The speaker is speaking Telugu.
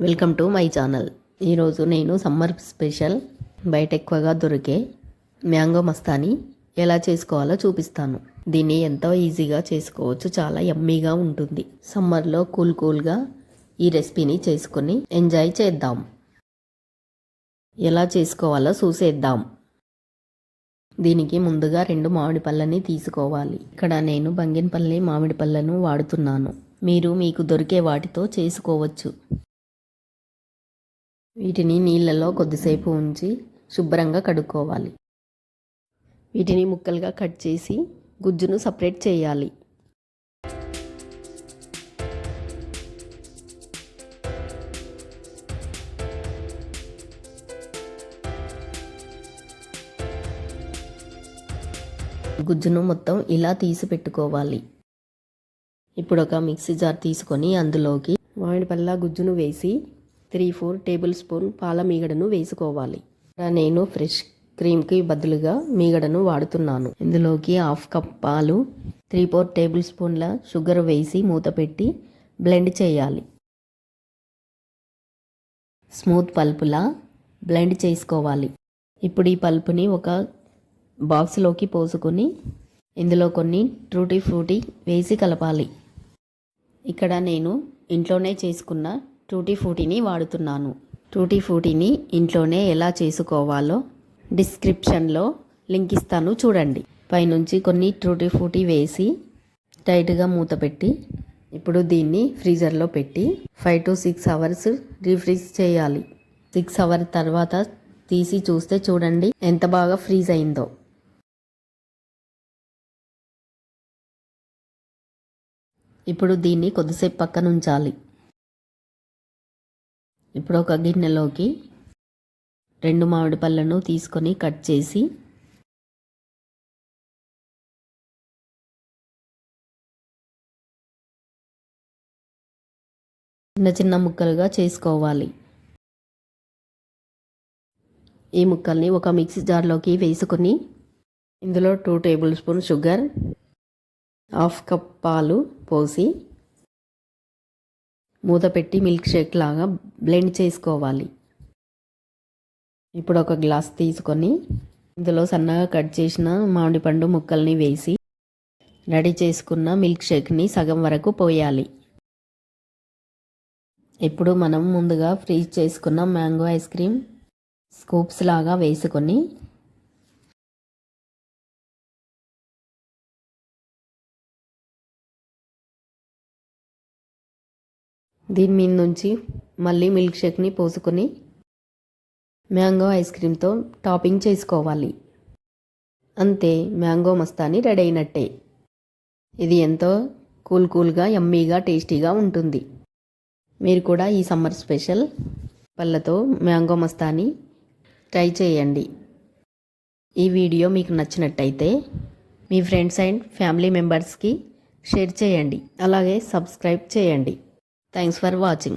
Welcome to my channel. ఈరోజు నేను సమ్మర్ స్పెషల్ బయట ఎక్కువగా దొరికే మ్యాంగో మస్తాని ఎలా చేసుకోవాలో చూపిస్తాను. దీన్ని ఎంతో ఈజీగా చేసుకోవచ్చు, చాలా యమ్మీగా ఉంటుంది. సమ్మర్లో కూల్గా ఈ రెసిపీని చేసుకొని ఎంజాయ్ చేద్దాం. ఎలా చేసుకోవాలో చూసేద్దాం. దీనికి ముందుగా 2 మామిడి పళ్ళని తీసుకోవాలి. ఇక్కడ నేను బంగినపల్లి మామిడి పళ్ళను వాడుతున్నాను. మీరు మీకు దొరికే వాటితో చేసుకోవచ్చు. వీటిని నీళ్ళలో కొద్దిసేపు ఉంచి శుభ్రంగా కడుక్కోవాలి. వీటిని ముక్కలుగా కట్ చేసి గుజ్జును సపరేట్ చేయాలి. గుజ్జును మొత్తం ఇలా తీసి పెట్టుకోవాలి. ఇప్పుడు ఒక మిక్సీ జార్ తీసుకొని అందులోకి మామిడిపళ్ళ గుజ్జును వేసి 3-4 టేబుల్ స్పూన్ పాల మీగడను వేసుకోవాలి. నేను ఫ్రెష్ క్రీమ్కి బదులుగా మీగడను వాడుతున్నాను. ఇందులోకి 1/2 కప్ పాలు, 3-4 టేబుల్ స్పూన్ల షుగర్ వేసి మూత పెట్టి బ్లెండ్ చేయాలి. స్మూత్ పల్పులా బ్లెండ్ చేసుకోవాలి. ఇప్పుడు ఈ పల్పుని ఒక బాక్స్లోకి పోసుకొని ఇందులో కొన్ని టూటీ ఫ్రూటీ వేసి కలపాలి. ఇక్కడ నేను ఇంట్లోనే చేసుకున్న టూటీ ఫ్రూటీని వాడుతున్నాను. టూటీ ఫ్రూటీని ఇంట్లోనే ఎలా చేసుకోవాలో డిస్క్రిప్షన్లో లింక్ ఇస్తాను, చూడండి. పైనుంచి కొన్ని టూటీ ఫ్రూటీ వేసి టైట్గా మూత పెట్టి ఇప్పుడు దీన్ని ఫ్రీజర్లో పెట్టి 5 to 6 అవర్స్ రీఫ్రీజ్ చేయాలి. 6 అవర్స్ తర్వాత తీసి చూస్తే చూడండి ఎంత బాగా ఫ్రీజ్ అయిందో. ఇప్పుడు దీన్ని కొద్దిసేపు పక్కన ఉంచాలి. ఇప్పుడు ఒక గిన్నెలోకి 2 మామిడి పళ్ళను తీసుకొని కట్ చేసి చిన్న ముక్కలుగా చేసుకోవాలి. ఈ ముక్కల్ని ఒక మిక్సీ జార్లోకి వేసుకొని ఇందులో 2 టేబుల్ స్పూన్ షుగర్, 1/2 కప్ పాలు పోసి మూత పెట్టి మిల్క్ షేక్ లాగా బ్లెండ్ చేసుకోవాలి. ఇప్పుడు ఒక గ్లాస్ తీసుకొని ఇందులో సన్నగా కట్ చేసిన మామిడి పండు ముక్కల్ని వేసి రెడీ చేసుకున్న మిల్క్ షేక్ని సగం వరకు పోయాలి. ఇప్పుడు మనం ముందుగా ఫ్రీజ్ చేసుకున్న మ్యాంగో ఐస్ క్రీమ్ స్కూప్స్ లాగా వేసుకొని దీని మీద నుంచి మళ్ళీ మిల్క్ షేక్ని పోసుకొని మ్యాంగో ఐస్ క్రీమ్తో టాపింగ్ చేసుకోవాలి. అంతే, మ్యాంగో మస్తాని రెడీ అయినట్టే. ఇది ఎంతో కూల్గా యమ్మీగా టేస్టీగా ఉంటుంది. మీరు కూడా ఈ సమ్మర్ స్పెషల్ పళ్ళతో మ్యాంగో మస్తాని ట్రై చేయండి. ఈ వీడియో మీకు నచ్చినట్టయితే మీ ఫ్రెండ్స్ అండ్ ఫ్యామిలీ మెంబర్స్కి షేర్ చేయండి. అలాగే సబ్స్క్రైబ్ చేయండి. Thanks for watching.